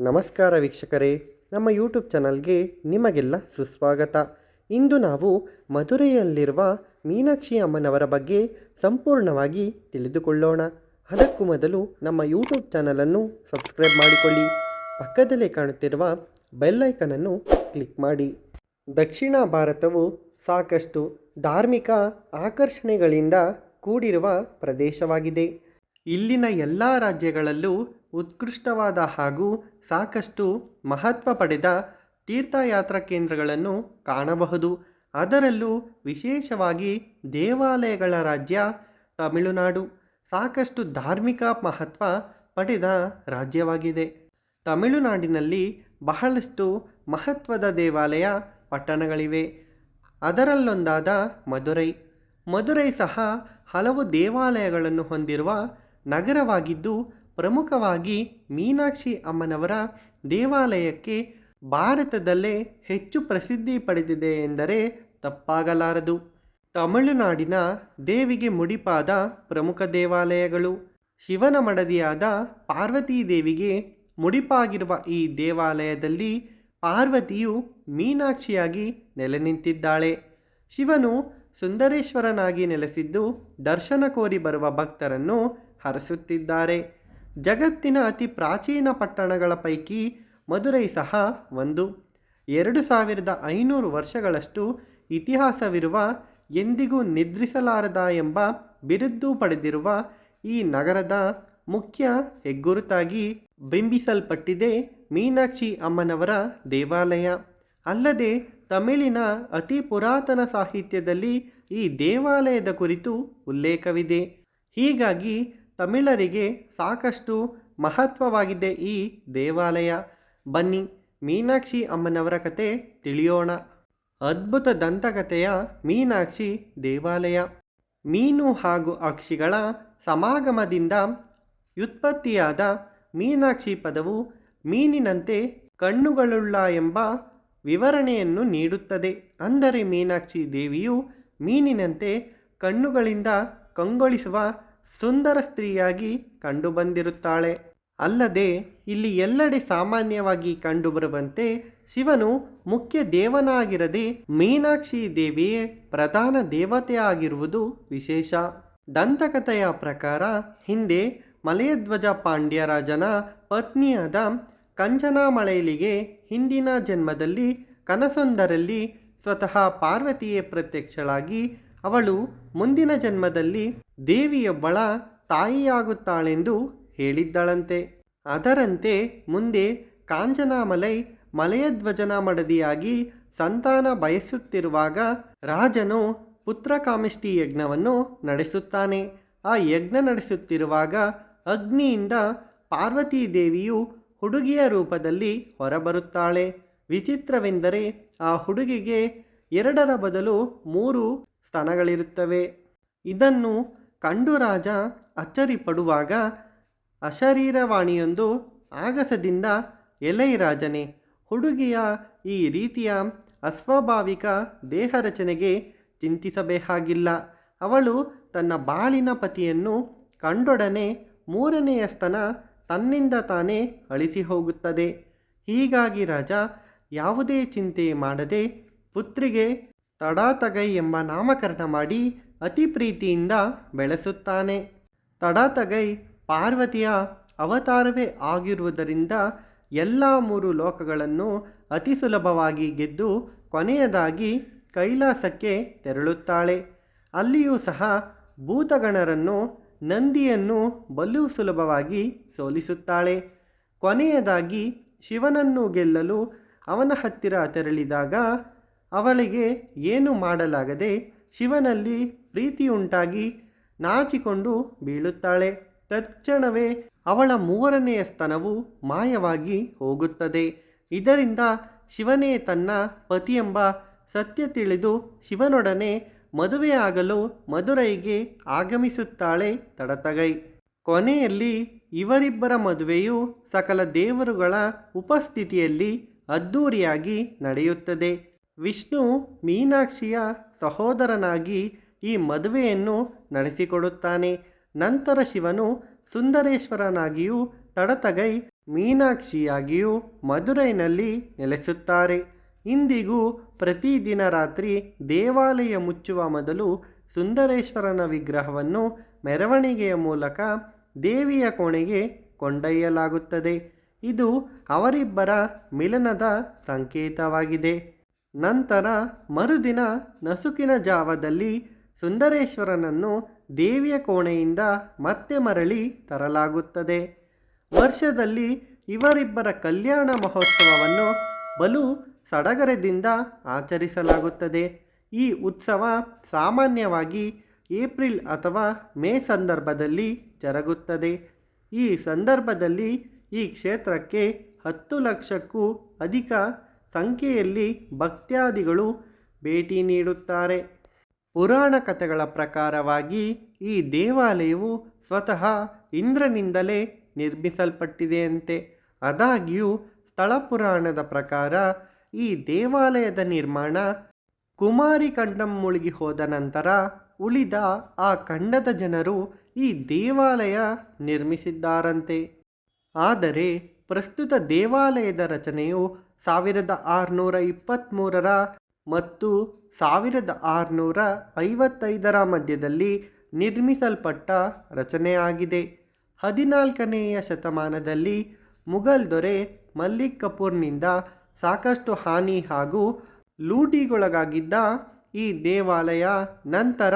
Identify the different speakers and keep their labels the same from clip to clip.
Speaker 1: ನಮಸ್ಕಾರ ವೀಕ್ಷಕರೇ, ನಮ್ಮ ಯೂಟ್ಯೂಬ್ ಚಾನಲ್ಗೆ ನಿಮಗೆಲ್ಲ ಸುಸ್ವಾಗತ. ಇಂದು ನಾವು ಮಧುರೆಯಲ್ಲಿರುವ ಮೀನಾಕ್ಷಿ ಅಮ್ಮನವರ ಬಗ್ಗೆ ಸಂಪೂರ್ಣವಾಗಿ ತಿಳಿದುಕೊಳ್ಳೋಣ. ಅದಕ್ಕೂ ಮೊದಲು ನಮ್ಮ ಯೂಟ್ಯೂಬ್ ಚಾನಲನ್ನು ಸಬ್ಸ್ಕ್ರೈಬ್ ಮಾಡಿಕೊಳ್ಳಿ, ಪಕ್ಕದಲ್ಲೇ ಕಾಣುತ್ತಿರುವ ಬೆಲ್ ಐಕನನ್ನು ಕ್ಲಿಕ್ ಮಾಡಿ. ದಕ್ಷಿಣ ಭಾರತವು ಸಾಕಷ್ಟು ಧಾರ್ಮಿಕ ಆಕರ್ಷಣೆಗಳಿಂದ ಕೂಡಿರುವ ಪ್ರದೇಶವಾಗಿದೆ. ಇಲ್ಲಿನ ಎಲ್ಲ ರಾಜ್ಯಗಳಲ್ಲೂ ಉತ್ಕೃಷ್ಟವಾದ ಹಾಗೂ ಸಾಕಷ್ಟು ಮಹತ್ವ ಪಡೆದ ತೀರ್ಥಯಾತ್ರಾ ಕೇಂದ್ರಗಳನ್ನು ಕಾಣಬಹುದು. ಅದರಲ್ಲೂ ವಿಶೇಷವಾಗಿ ದೇವಾಲಯಗಳ ರಾಜ್ಯ ತಮಿಳುನಾಡು ಸಾಕಷ್ಟು ಧಾರ್ಮಿಕ ಮಹತ್ವ ಪಡೆದ ರಾಜ್ಯವಾಗಿದೆ. ತಮಿಳುನಾಡಿನಲ್ಲಿ ಬಹಳಷ್ಟು ಮಹತ್ವದ ದೇವಾಲಯ ಪಟ್ಟಣಗಳಿವೆ. ಅದರಲ್ಲೊಂದಾದ ಮಧುರೈ ಸಹ ಹಲವು ದೇವಾಲಯಗಳನ್ನು ಹೊಂದಿರುವ ನಗರವಾಗಿದ್ದು, ಪ್ರಮುಖವಾಗಿ ಮೀನಾಕ್ಷಿ ಅಮ್ಮನವರ ದೇವಾಲಯಕ್ಕೆ ಭಾರತದಲ್ಲೇ ಹೆಚ್ಚು ಪ್ರಸಿದ್ಧಿ ಪಡೆದಿದೆ ಎಂದರೆ ತಪ್ಪಾಗಲಾರದು. ತಮಿಳುನಾಡಿನ ದೇವಿಗೆ ಮುಡಿಪಾದ ಪ್ರಮುಖ ದೇವಾಲಯಗಳು. ಶಿವನ ಮಡದಿಯಾದ ಪಾರ್ವತೀ ದೇವಿಗೆ ಮುಡಿಪಾಗಿರುವ ಈ ದೇವಾಲಯದಲ್ಲಿ ಪಾರ್ವತಿಯು ಮೀನಾಕ್ಷಿಯಾಗಿ ನೆಲೆ ನಿಂತಿದ್ದಾಳೆ. ಶಿವನು ಸುಂದರೇಶ್ವರನಾಗಿ ನೆಲೆಸಿದ್ದು ದರ್ಶನ ಕೋರಿ ಬರುವ ಭಕ್ತರನ್ನು ಹರಸುತ್ತಿದ್ದಾರೆ. ಜಗತ್ತಿನ ಅತಿ ಪ್ರಾಚೀನ ಪಟ್ಟಣಗಳ ಪೈಕಿ ಮಧುರೈ ಸಹ ಒಂದು. 2500 ವರ್ಷಗಳಷ್ಟು ಇತಿಹಾಸವಿರುವ, ಎಂದಿಗೂ ನಿದ್ರಿಸಲಾರದ ಎಂಬ ಬಿರುದು ಪಡೆದಿರುವ ಈ ನಗರದ ಮುಖ್ಯ ಹೆಗ್ಗುರುತಾಗಿ ಬಿಂಬಿಸಲ್ಪಟ್ಟಿದೆ ಮೀನಾಕ್ಷಿ ಅಮ್ಮನವರ ದೇವಾಲಯ. ಅಲ್ಲದೆ ತಮಿಳಿನ ಅತಿ ಪುರಾತನ ಸಾಹಿತ್ಯದಲ್ಲಿ ಈ ದೇವಾಲಯದ ಕುರಿತು ಉಲ್ಲೇಖವಿದೆ. ಹೀಗಾಗಿ ತಮಿಳರಿಗೆ ಸಾಕಷ್ಟು ಮಹತ್ವವಾಗಿದೆ ಈ ದೇವಾಲಯ. ಬನ್ನಿ ಮೀನಾಕ್ಷಿ ಅಮ್ಮನವರ ಕತೆ ತಿಳಿಯೋಣ. ಅದ್ಭುತ ದಂತಕಥೆಯ ಮೀನಾಕ್ಷಿ ದೇವಾಲಯ. ಮೀನು ಹಾಗೂ ಅಕ್ಷಿಗಳ ಸಮಾಗಮದಿಂದ ವ್ಯುತ್ಪತ್ತಿಯಾದ ಮೀನಾಕ್ಷಿ ಪದವು ಮೀನಿನಂತೆ ಕಣ್ಣುಗಳುಳ್ಳ ಎಂಬ ವಿವರಣೆಯನ್ನು ನೀಡುತ್ತದೆ. ಅಂದರೆ ಮೀನಾಕ್ಷಿ ದೇವಿಯು ಮೀನಿನಂತೆ ಕಣ್ಣುಗಳಿಂದ ಕಂಗೊಳಿಸುವ ಸುಂದರ ಸ್ತ್ರೀಯಾಗಿ ಕಂಡುಬಂದಿರುತ್ತಾಳೆ. ಅಲ್ಲದೆ ಇಲ್ಲಿ ಎಲ್ಲೆಡೆ ಸಾಮಾನ್ಯವಾಗಿ ಕಂಡುಬರುವಂತೆ ಶಿವನು ಮುಖ್ಯ ದೇವನಾಗಿರದೆ ಮೀನಾಕ್ಷಿ ದೇವಿಯೇ ಪ್ರಧಾನ ದೇವತೆಯಾಗಿರುವುದು ವಿಶೇಷ. ದಂತಕಥೆಯ ಪ್ರಕಾರ ಹಿಂದೆ ಮಲಯಧ್ವಜ ಪಾಂಡ್ಯ ರಾಜನ ಪತ್ನಿಯಾದ ಕಂಚನಾಮಳೈಲಿಗೆ ಹಿಂದಿನ ಜನ್ಮದಲ್ಲಿ ಕನಸೊಂದರಲ್ಲಿ ಸ್ವತಃ ಪಾರ್ವತಿಯೇ ಪ್ರತ್ಯಕ್ಷಳಾಗಿ ಅವಳು ಮುಂದಿನ ಜನ್ಮದಲ್ಲಿ ದೇವಿಯೊಬ್ಬಳ ತಾಯಿಯಾಗುತ್ತಾಳೆಂದು ಹೇಳಿದ್ದಳಂತೆ. ಅದರಂತೆ ಮುಂದೆ ಕಾಂಚನಾಮಲೈ ಮಲಯಧ್ವಜನ ಮಡದಿಯಾಗಿ ಸಂತಾನ ಬಯಸುತ್ತಿರುವಾಗ ರಾಜನು ಪುತ್ರಕಾಮಿಷ್ಟಿ ಯಜ್ಞವನ್ನು ನಡೆಸುತ್ತಾನೆ. ಆ ಯಜ್ಞ ನಡೆಸುತ್ತಿರುವಾಗ ಅಗ್ನಿಯಿಂದ ಪಾರ್ವತೀ ದೇವಿಯು ಹುಡುಗಿಯ ರೂಪದಲ್ಲಿ ಹೊರಬರುತ್ತಾಳೆ. ವಿಚಿತ್ರವೆಂದರೆ ಆ ಹುಡುಗಿಗೆ 2ರ ಬದಲು 3 ಸ್ತನಗಳಿರುತ್ತವೆ. ಇದನ್ನು ಕಂಡು ರಾಜ ಅಚ್ಚರಿ ಪಡುವಾಗ ಅಶರೀರವಾಣಿಯೊಂದು ಆಗಸದಿಂದ, ಎಲೈ ರಾಜನೇ, ಹುಡುಗಿಯ ಈ ರೀತಿಯ ಅಸ್ವಾಭಾವಿಕ ದೇಹ ರಚನೆಗೆ ಚಿಂತಿಸಬೇಕಾಗಿಲ್ಲ. ಅವಳು ತನ್ನ ಬಾಳಿನ ಪತಿಯನ್ನು ಕಂಡೊಡನೆ 3ನೆಯ ಸ್ತನ ತನ್ನಿಂದ ತಾನೇ ಅಳಿಸಿ ಹೋಗುತ್ತದೆ. ಹೀಗಾಗಿ ರಾಜ ಯಾವುದೇ ಚಿಂತೆ ಮಾಡದೆ ಪುತ್ರಿಗೆ ತಡಾತಗೈ ಎಂಬ ನಾಮಕರಣ ಮಾಡಿ ಅತಿ ಪ್ರೀತಿಯಿಂದ ಬೆಳೆಸುತ್ತಾನೆ. ತಡಾತಗೈ ಪಾರ್ವತಿಯ ಅವತಾರವೇ ಆಗಿರುವುದರಿಂದ ಎಲ್ಲ 3 ಲೋಕಗಳನ್ನು ಅತಿ ಸುಲಭವಾಗಿ ಗೆದ್ದು ಕೊನೆಯದಾಗಿ ಕೈಲಾಸಕ್ಕೆ ತೆರಳುತ್ತಾಳೆ. ಅಲ್ಲಿಯೂ ಸಹ ಭೂತಗಣರನ್ನು, ನಂದಿಯನ್ನು ಬಲು ಸುಲಭವಾಗಿ ಸೋಲಿಸುತ್ತಾಳೆ. ಕೊನೆಯದಾಗಿ ಶಿವನನ್ನು ಗೆಲ್ಲಲು ಅವನ ಹತ್ತಿರ ತೆರಳಿದಾಗ ಅವಳಿಗೆ ಏನು ಮಾಡಲಾಗದೆ ಶಿವನಲ್ಲಿ ಪ್ರೀತಿಯುಂಟಾಗಿ ನಾಚಿಕೊಂಡು ಬೀಳುತ್ತಾಳೆ. ತಕ್ಷಣವೇ ಅವಳ 3ನೆಯ ಸ್ತನವು ಮಾಯವಾಗಿ ಹೋಗುತ್ತದೆ. ಇದರಿಂದ ಶಿವನೇ ತನ್ನ ಪತಿಯೆಂಬ ಸತ್ಯ ತಿಳಿದು ಶಿವನೊಡನೆ ಮದುವೆಯಾಗಲು ಮಧುರೈಗೆ ಆಗಮಿಸುತ್ತಾಳೆ ತಡತಗೈ. ಕೊನೆಯಲ್ಲಿ ಇವರಿಬ್ಬರ ಮದುವೆಯು ಸಕಲ ದೇವರುಗಳ ಉಪಸ್ಥಿತಿಯಲ್ಲಿ ಅದ್ಧೂರಿಯಾಗಿ ನಡೆಯುತ್ತದೆ. ವಿಷ್ಣು ಮೀನಾಕ್ಷಿಯ ಸಹೋದರನಾಗಿ ಈ ಮದುವೆಯನ್ನು ನಡೆಸಿಕೊಡುತ್ತಾನೆ. ನಂತರ ಶಿವನು ಸುಂದರೇಶ್ವರನಾಗಿಯೂ ತಡತಗೈ ಮೀನಾಕ್ಷಿಯಾಗಿಯೂ ಮದುರೈನಲ್ಲಿ ನೆಲೆಸುತ್ತಾರೆ. ಇಂದಿಗೂ ಪ್ರತಿದಿನ ರಾತ್ರಿ ದೇವಾಲಯ ಮುಚ್ಚುವ ಮೊದಲು ಸುಂದರೇಶ್ವರನ ವಿಗ್ರಹವನ್ನು ಮೆರವಣಿಗೆಯ ಮೂಲಕ ದೇವಿಯ ಕೋಣೆಗೆ ಕೊಂಡೊಯ್ಯಲಾಗುತ್ತದೆ. ಇದು ಅವರಿಬ್ಬರ ಮಿಲನದ ಸಂಕೇತವಾಗಿದೆ. ನಂತರ ಮರುದಿನ ನಸುಕಿನ ಜಾವದಲ್ಲಿ ಸುಂದರೇಶ್ವರನನ್ನು ದೇವಿಯ ಕೋಣೆಯಿಂದ ಮತ್ತೆ ಮರಳಿ ತರಲಾಗುತ್ತದೆ. ವರ್ಷದಲ್ಲಿ ಇವರಿಬ್ಬರ ಕಲ್ಯಾಣ ಮಹೋತ್ಸವವನ್ನು ಬಲು ಸಡಗರದಿಂದ ಆಚರಿಸಲಾಗುತ್ತದೆ. ಈ ಉತ್ಸವ ಸಾಮಾನ್ಯವಾಗಿ ಏಪ್ರಿಲ್ ಅಥವಾ ಮೇ ಸಂದರ್ಭದಲ್ಲಿ ಜರುಗುತ್ತದೆ. ಈ ಸಂದರ್ಭದಲ್ಲಿ ಈ ಕ್ಷೇತ್ರಕ್ಕೆ 10 ಲಕ್ಷಕ್ಕೂ ಅಧಿಕ ಸಂಖ್ಯೆಯಲ್ಲಿ ಭಕ್ತಾದಿಗಳು ಭೇಟಿ ನೀಡುತ್ತಾರೆ. ಪುರಾಣ ಕಥೆಗಳ ಪ್ರಕಾರವಾಗಿ ಈ ದೇವಾಲಯವು ಸ್ವತಃ ಇಂದ್ರನಿಂದಲೇ ನಿರ್ಮಿಸಲ್ಪಟ್ಟಿದೆಯಂತೆ. ಆದಾಗ್ಯೂ ಸ್ಥಳ ಪುರಾಣದ ಪ್ರಕಾರ ಈ ದೇವಾಲಯದ ನಿರ್ಮಾಣ ಕುಮಾರಿ ಖಂಡಂ ಮುಳುಗಿ ಹೋದ ನಂತರ ಉಳಿದ ಆ ಖಂಡದ ಜನರು ಈ ದೇವಾಲಯ ನಿರ್ಮಿಸಿದ್ದಾರಂತೆ. ಆದರೆ ಪ್ರಸ್ತುತ ದೇವಾಲಯದ ರಚನೆಯು 1623 ಮತ್ತು 1655 ಮಧ್ಯದಲ್ಲಿ ನಿರ್ಮಿಸಲ್ಪಟ್ಟ ರಚನೆಯಾಗಿದೆ. 14ನೆಯ ಶತಮಾನದಲ್ಲಿ ಮುಘಲ್ ದೊರೆ ಮಲಿಕ್ ಕಫೂರ್ನಿಂದ ಸಾಕಷ್ಟು ಹಾನಿ ಹಾಗೂ ಲೂಟಿಗೊಳಗಾಗಿದ್ದ ಈ ದೇವಾಲಯ ನಂತರ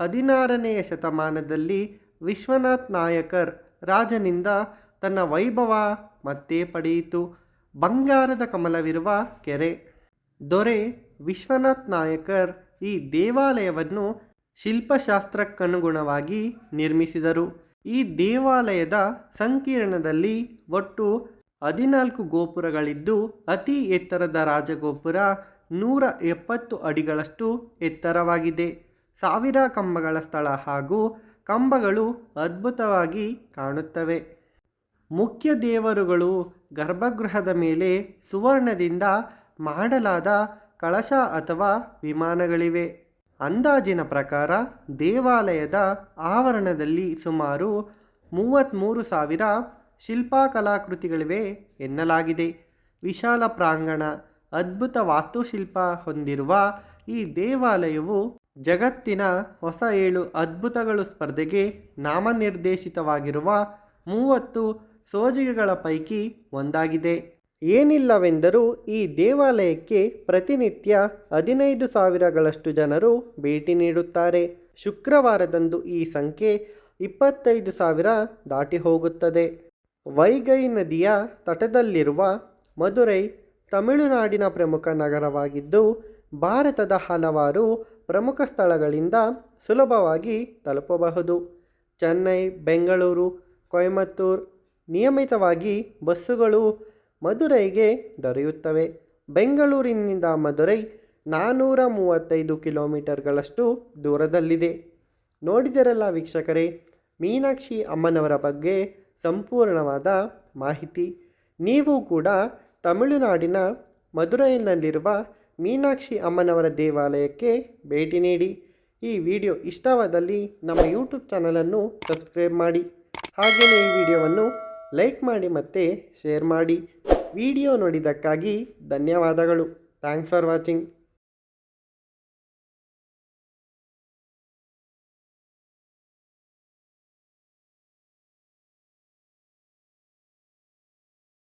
Speaker 1: 16ನೆಯ ಶತಮಾನದಲ್ಲಿ ವಿಶ್ವನಾಥ್ ನಾಯಕರ್ ರಾಜನಿಂದ ತನ್ನ ವೈಭವ ಮತ್ತೆ ಪಡೆಯಿತು. ಬಂಗಾರದ ಕಮಲವಿರುವ ಕೆರೆ ದೊರೆ ವಿಶ್ವನಾಥ್ ನಾಯಕರ್ ಈ ದೇವಾಲಯವನ್ನು ಶಿಲ್ಪಶಾಸ್ತ್ರಕ್ಕನುಗುಣವಾಗಿ ನಿರ್ಮಿಸಿದರು. ಈ ದೇವಾಲಯದ ಸಂಕೀರ್ಣದಲ್ಲಿ ಒಟ್ಟು 14 ಗೋಪುರಗಳಿದ್ದು ಅತಿ ಎತ್ತರದ ರಾಜಗೋಪುರ 170 ಅಡಿಗಳಷ್ಟು ಎತ್ತರವಾಗಿದೆ. 1000 ಕಂಬಗಳ ಸ್ಥಳ ಹಾಗೂ ಕಂಬಗಳು ಅದ್ಭುತವಾಗಿ ಕಾಣುತ್ತವೆ. ಮುಖ್ಯ ದೇವರುಗಳು ಗರ್ಭಗೃಹದ ಮೇಲೆ ಸುವರ್ಣದಿಂದ ಮಾಡಲಾದ ಕಳಶ ಅಥವಾ ವಿಮಾನಗಳಿವೆ. ಅಂದಾಜಿನ ಪ್ರಕಾರ ದೇವಾಲಯದ ಆವರಣದಲ್ಲಿ ಸುಮಾರು 33,000 ಶಿಲ್ಪಕಲಾಕೃತಿಗಳಿವೆ ಎನ್ನಲಾಗಿದೆ. ವಿಶಾಲ ಪ್ರಾಂಗಣ, ಅದ್ಭುತ ವಾಸ್ತುಶಿಲ್ಪ ಹೊಂದಿರುವ ಈ ದೇವಾಲಯವು ಜಗತ್ತಿನ ಹೊಸ 7 ಅದ್ಭುತಗಳು ಸ್ಪರ್ಧೆಗೆ ನಾಮನಿರ್ದೇಶಿತವಾಗಿರುವ 30 ಸೋಜಿಗಗಳ ಪೈಕಿ ಒಂದಾಗಿದೆ. ಏನಿಲ್ಲವೆಂದರೂ ಈ ದೇವಾಲಯಕ್ಕೆ ಪ್ರತಿನಿತ್ಯ 15,000ಗಳಷ್ಟು ಜನರು ಭೇಟಿ ನೀಡುತ್ತಾರೆ. ಶುಕ್ರವಾರದಂದು ಈ ಸಂಖ್ಯೆ 25,000 ದಾಟಿ ಹೋಗುತ್ತದೆ. ವೈಗೈ ನದಿಯ ತಟದಲ್ಲಿರುವ ಮದುರೈ ತಮಿಳುನಾಡಿನ ಪ್ರಮುಖ ನಗರವಾಗಿದ್ದು ಭಾರತದ ಹಲವಾರು ಪ್ರಮುಖ ಸ್ಥಳಗಳಿಂದ ಸುಲಭವಾಗಿ ತಲುಪಬಹುದು. ಚೆನ್ನೈ, ಬೆಂಗಳೂರು, ಕೊಯಮತ್ತೂರು ನಿಯಮಿತವಾಗಿ ಬಸ್ಸುಗಳು ಮದುರೈಗೆ ದೊರೆಯುತ್ತವೆ. ಬೆಂಗಳೂರಿನಿಂದ ಮದುರೈ 435 ಕಿಲೋಮೀಟರ್ಗಳಷ್ಟು ದೂರದಲ್ಲಿದೆ. ನೋಡಿದರಲ್ಲ ವೀಕ್ಷಕರೇ, ಮೀನಾಕ್ಷಿ ಅಮ್ಮನವರ ಬಗ್ಗೆ ಸಂಪೂರ್ಣವಾದ ಮಾಹಿತಿ. ನೀವು ಕೂಡ ತಮಿಳುನಾಡಿನ ಮದುರೈನಲ್ಲಿರುವ ಮೀನಾಕ್ಷಿ ಅಮ್ಮನವರ ದೇವಾಲಯಕ್ಕೆ ಭೇಟಿ ನೀಡಿ. ಈ ವಿಡಿಯೋ ಇಷ್ಟವಾದಲ್ಲಿ ನಮ್ಮ ಯೂಟ್ಯೂಬ್ ಚಾನಲನ್ನು ಸಬ್ಸ್ಕ್ರೈಬ್ ಮಾಡಿ. ಹಾಗೆಯೇ ಈ ವಿಡಿಯೋವನ್ನು ಲೈಕ್ ಮಾಡಿ ಮತ್ತು ಶೇರ್ ಮಾಡಿ. ವಿಡಿಯೋ ನೋಡಿದ್ದಕ್ಕಾಗಿ ಧನ್ಯವಾದಗಳು. Thanks for watching.